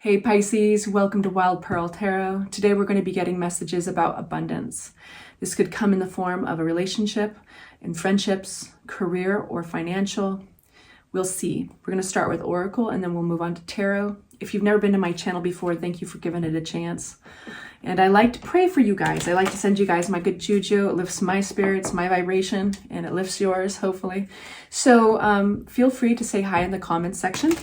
Hey Pisces, welcome to Wild Pearl Tarot. Today we're going to be getting messages about abundance. This could come in the form of a relationship, in friendships, career, or financial. We'll see. We're going to start with Oracle and then we'll move on to Tarot. If you've never been to my channel before, thank you for giving it a chance. And I like to pray for you guys. I like to send you guys my good juju. It lifts my spirits, my vibration, and it lifts yours, hopefully. So feel free to say hi in the comments section,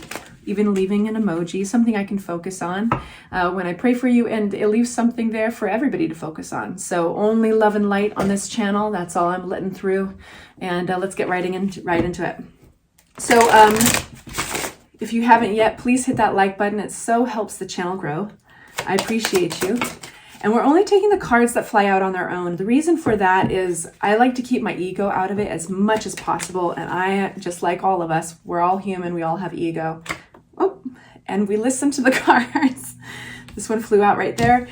even leaving an emoji, something I can focus on when I pray for you, and it leaves something there for everybody to focus on. So only love and light on this channel. That's all I'm letting through. And let's get right into it. So if you haven't yet, please hit that like button. It so helps the channel grow. I appreciate you. And we're only taking the cards that fly out on their own. The reason for that is I like to keep my ego out of it as much as possible. And I, just like all of us, we're all human. We all have ego. Oh, and we listen to the cards. This one flew out right there.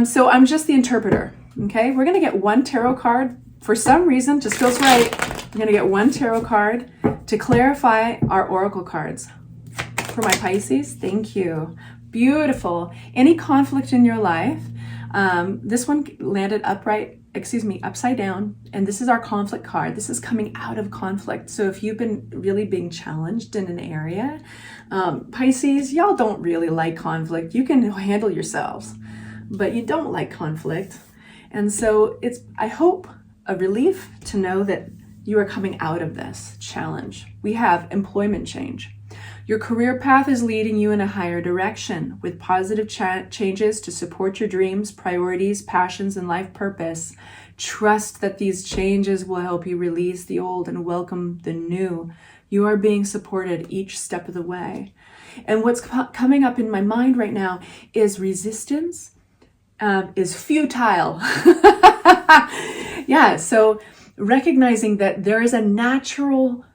So I'm just the interpreter. Okay, we're going to get one tarot card. For some reason, just feels right. We're going to get one tarot card to clarify our oracle cards. For my Pisces, thank you. Beautiful. Any conflict in your life, this one landed upside down, and this is our conflict card. This is coming out of conflict. So if you've been really being challenged in an area, Pisces, y'all don't really like conflict. You can handle yourselves, but you don't like conflict. And so it's, I hope, a relief to know that you are coming out of this challenge. We have employment change. Your career path is leading you in a higher direction with positive changes to support your dreams, priorities, passions, and life purpose. Trust that these changes will help you release the old and welcome the new. You are being supported each step of the way. And what's coming up in my mind right now is resistance is futile. Yeah, so recognizing that there is a natural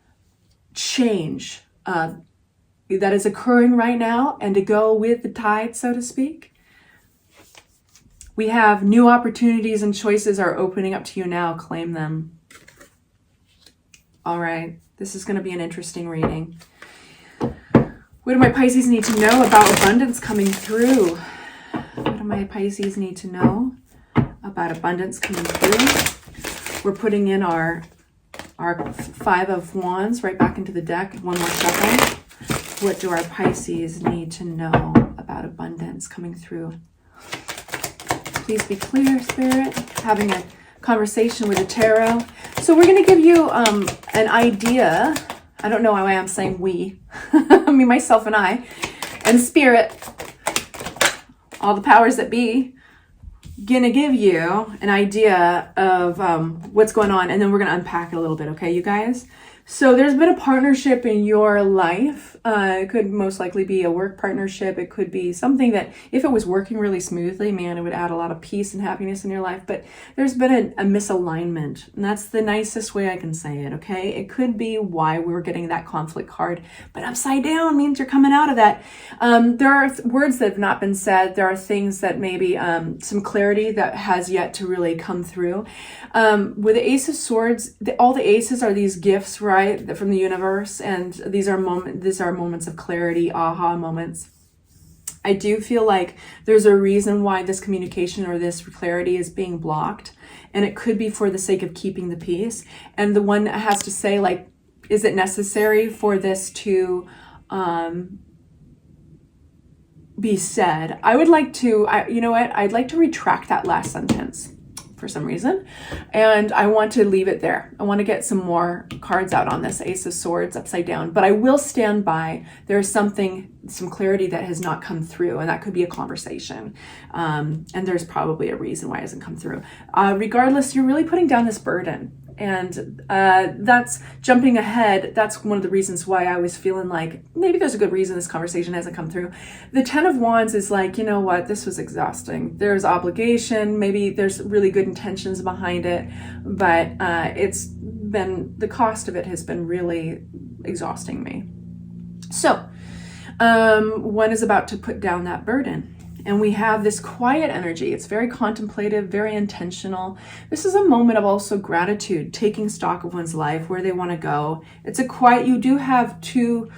change that is occurring right now, and to go with the tide, so to speak. We have new opportunities and choices are opening up to you now. Claim them. All right, this is going to be an interesting reading. What do my Pisces need to know about abundance coming through? What do my Pisces need to know about abundance coming through? We're putting in our Five of Wands right back into the deck. One more shuffle. What do our Pisces need to know about abundance coming through? Please be clear, Spirit. Having a conversation with the tarot. So we're going to give you an idea. I don't know why I'm saying we. I mean, myself and I. And Spirit, all the powers that be, going to give you an idea of what's going on. And then we're going to unpack it a little bit. Okay, you guys? So there's been a partnership in your life. It could most likely be a work partnership. It could be something that, if it was working really smoothly, man, it would add a lot of peace and happiness in your life. But there's been a misalignment. And that's the nicest way I can say it, okay? It could be why we were getting that conflict card. But upside down means you're coming out of that. There are words that have not been said. There are things that maybe some clarity that has yet to really come through. With the Ace of Swords, all the aces are these gifts, right, from the universe, and these are moments of clarity, aha moments. I do feel like there's a reason why this communication or this clarity is being blocked, and it could be for the sake of keeping the peace. And the one that has to say, like, is it necessary for this to be said? I would like to, you know what? I'd like to retract that last sentence for some reason, and I want to leave it there. I want to get some more cards out on this Ace of Swords upside down, but I will stand by there's some clarity that has not come through, and that could be a conversation, and there's probably a reason why it hasn't come through. Regardless, you're really putting down this burden, and that's jumping ahead. That's one of the reasons why I was feeling like maybe there's a good reason this conversation hasn't come through. The Ten of Wands is like, you know what, this was exhausting. There's obligation, maybe there's really good intentions behind it, but the cost of it has been really exhausting me. So one is about to put down that burden. And we have this quiet energy. It's very contemplative, very intentional. This is a moment of also gratitude, taking stock of one's life, where they want to go. It's a quiet, you do have two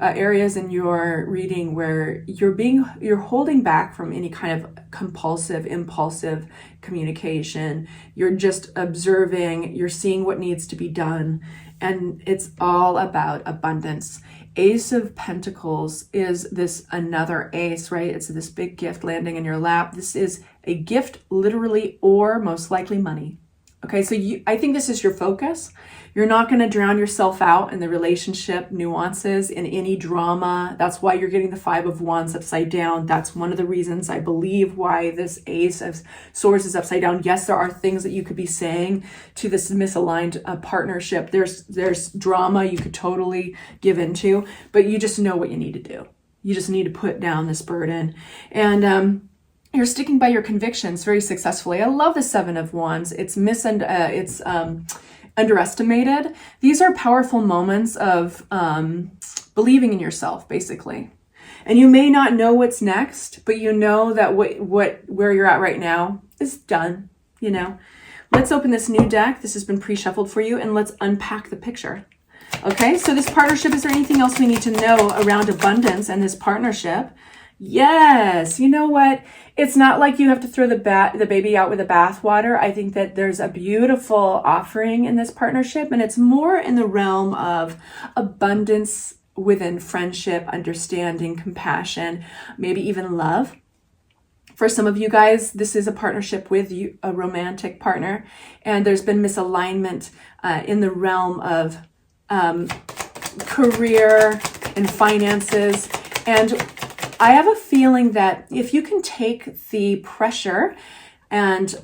areas in your reading where you're holding back from any kind of compulsive, impulsive communication. You're just observing, you're seeing what needs to be done, and it's all about abundance. Ace of Pentacles is this another ace, right? It's this big gift landing in your lap. This is a gift, literally, or most likely money. Okay, so I think this is your focus. You're not going to drown yourself out in the relationship nuances, in any drama. That's why you're getting the Five of Wands upside down. That's one of the reasons I believe why this Ace of Swords is upside down. Yes, there are things that you could be saying to this misaligned partnership. There's drama you could totally give into, but you just know what you need to do. You just need to put down this burden. And you're sticking by your convictions very successfully. I love the Seven of Wands. It's underestimated. These are powerful moments of believing in yourself, basically. And you may not know what's next, but you know that where you're at right now is done. You know, let's open this new deck. This has been pre-shuffled for you, and let's unpack the picture. Okay, so this partnership, is there anything else we need to know around abundance and this partnership? Yes, you know what? It's not like you have to throw the baby out with the bathwater. I think that there's a beautiful offering in this partnership, and it's more in the realm of abundance within friendship, understanding, compassion, maybe even love. For some of you guys, this is a partnership with a romantic partner, and there's been misalignment in the realm of career and finances. And I have a feeling that if you can take the pressure and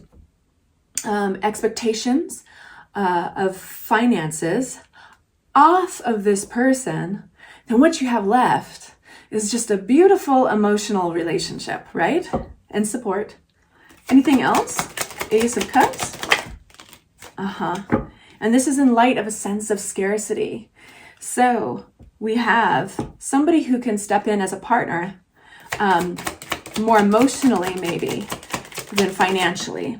expectations of finances off of this person, then what you have left is just a beautiful emotional relationship, right? And support. Anything else? Ace of Cups. And this is in light of a sense of scarcity. So we have somebody who can step in as a partner, more emotionally maybe than financially.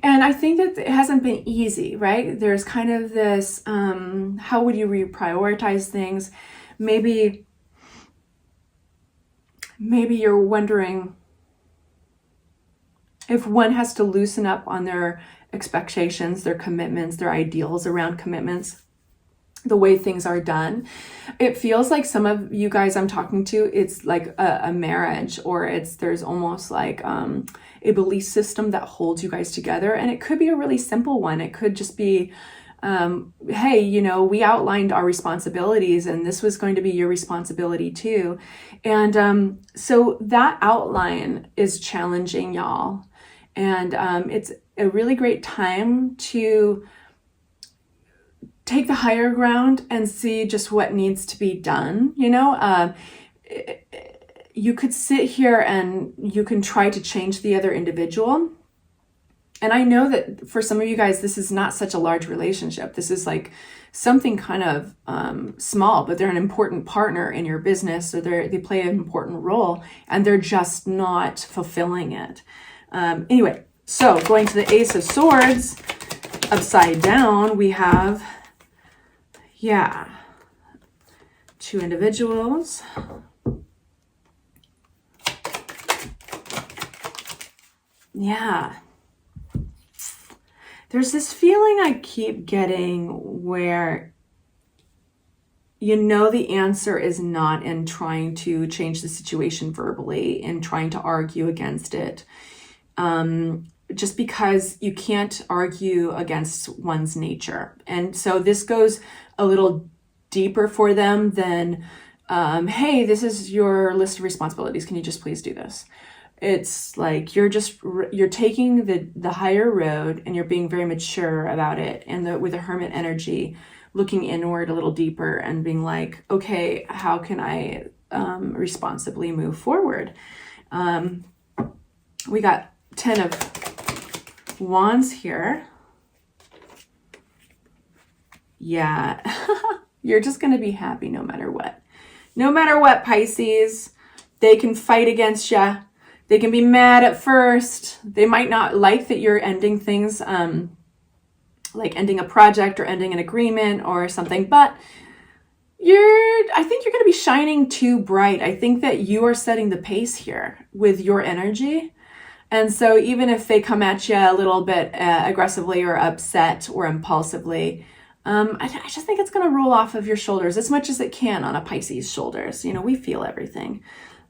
And I think that it hasn't been easy, right? There's kind of this, how would you reprioritize things? Maybe you're wondering if one has to loosen up on their expectations, their commitments, their ideals around commitments, the way things are done. It feels like some of you guys I'm talking to, it's like a marriage, or there's almost like a belief system that holds you guys together. And it could be a really simple one. It could just be, hey, you know, we outlined our responsibilities and this was going to be your responsibility too. And so that outline is challenging, y'all. And it's a really great time to take the higher ground and see just what needs to be done. You know, you could sit here and you can try to change the other individual. And I know that for some of you guys, this is not such a large relationship. This is like something kind of small, but they're an important partner in your business. So they play an important role, and they're just not fulfilling it. Anyway, so going to the Ace of Swords, upside down, we have, two individuals. There's this feeling I keep getting where you know the answer is not in trying to change the situation verbally and trying to argue against it. Just because you can't argue against one's nature. And so this goes a little deeper for them than, hey, this is your list of responsibilities. Can you just please do this? It's like you're taking the higher road, and you're being very mature about it, and with a hermit energy, looking inward a little deeper and being like, okay, how can I responsibly move forward? We got 10 of Wands here. You're just going to be happy no matter what. No matter what, Pisces, they can fight against you. They can be mad at first. They might not like that you're ending things, like ending a project or ending an agreement or something, but I think you're going to be shining too bright. I think that you are setting the pace here with your energy. And so even if they come at you a little bit aggressively or upset or impulsively, I just think it's going to roll off of your shoulders as much as it can on a Pisces shoulders. You know, we feel everything.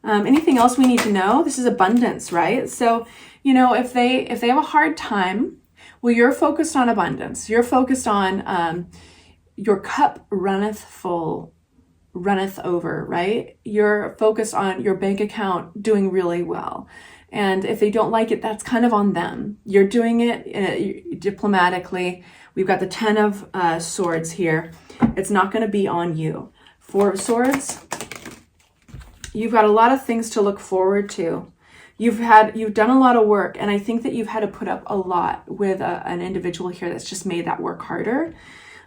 Anything else we need to know? This is abundance, right? So, you know, if they have a hard time, well, you're focused on abundance. You're focused on your cup runneth full, runneth over, right? You're focused on your bank account doing really well. And if they don't like it, that's kind of on them. You're doing it diplomatically. We've got the 10 of Swords here. It's not going to be on you. 4 of Swords, you've got a lot of things to look forward to. You've done a lot of work, and I think that you've had to put up a lot with an individual here that's just made that work harder.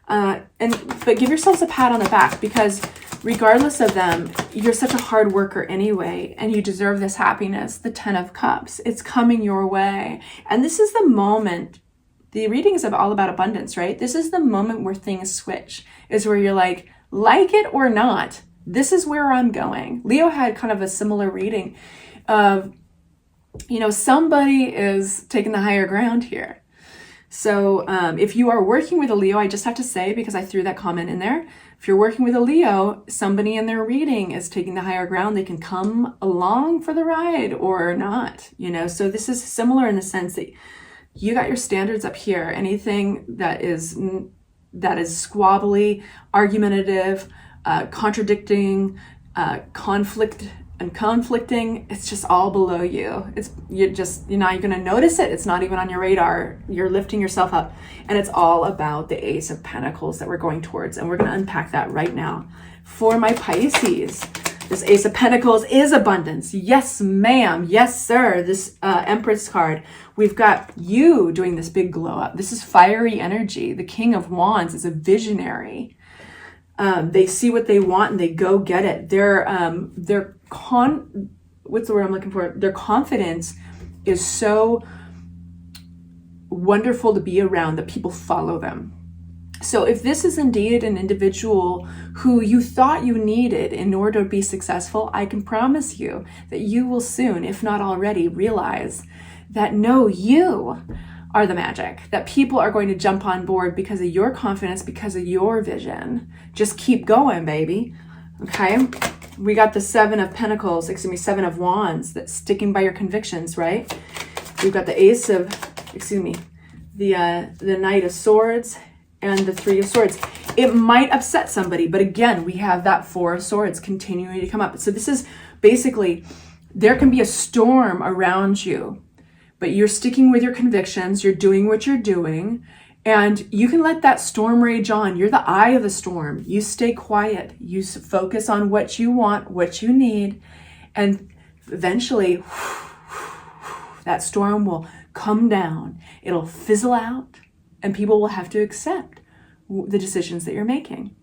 But give yourselves a pat on the back, because regardless of them, you're such a hard worker anyway, and you deserve this happiness. The 10 of Cups, it's coming your way. And this is the moment, the reading is all about abundance, right? This is the moment where things switch, is where you're like it or not, this is where I'm going. Leo had kind of a similar reading of, you know, somebody is taking the higher ground here. So if you are working with a Leo, I just have to say, because I threw that comment in there, if you're working with a Leo, somebody in their reading is taking the higher ground. They can come along for the ride or not, you know. So this is similar in the sense that you got your standards up here. Anything that is squabbly, argumentative, contradicting, conflicting, it's just all below you. You're not going to notice it. It's not even on your radar. You're lifting yourself up, and it's all about the Ace of Pentacles that we're going towards, and we're going to unpack that right now. For my Pisces, this Ace of Pentacles is abundance. Yes, ma'am. Yes, sir. This Empress card, we've got you doing this big glow up. This is fiery energy. The King of Wands is a visionary. They see what they want and they go get it. What's the word I'm looking for? Their confidence is so wonderful to be around that people follow them. So if this is indeed an individual who you thought you needed in order to be successful, I can promise you that you will soon, if not already, realize that no, you are the magic, that people are going to jump on board because of your confidence, because of your vision. Just keep going, baby. Okay. We got the 7 of Wands, that's sticking by your convictions, right? We've got the the Knight of Swords and the 3 of Swords. It might upset somebody, but again, we have that 4 of Swords continuing to come up. So this is basically, there can be a storm around you, but you're sticking with your convictions, you're doing what you're doing, and you can let that storm rage on. You're the eye of the storm. You stay quiet. You focus on what you want, what you need, and eventually that storm will come down. It'll fizzle out, and people will have to accept the decisions that you're making.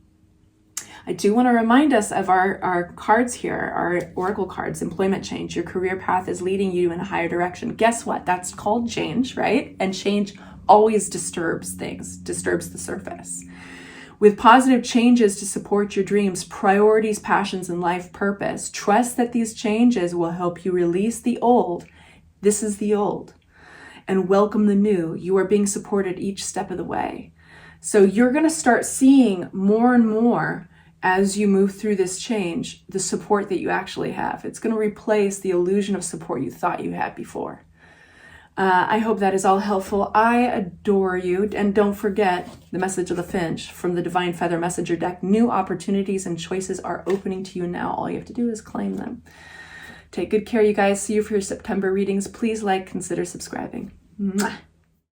I do want to remind us of our cards here, our oracle cards. Employment change. Your career path is leading you in a higher direction. Guess what? That's called change, right? And change always disturbs things, disturbs the surface. With positive changes to support your dreams, priorities, passions, and life purpose, trust that these changes will help you release the old. This is the old. And welcome the new. You are being supported each step of the way. So you're going to start seeing more and more as you move through this change, the support that you actually have. It's going to replace the illusion of support you thought you had before. I hope that is all helpful. I adore you. And don't forget the message of the Finch from the Divine Feather Messenger deck. New opportunities and choices are opening to you now. All you have to do is claim them. Take good care, you guys. See you for your September readings. Please consider subscribing. Mwah.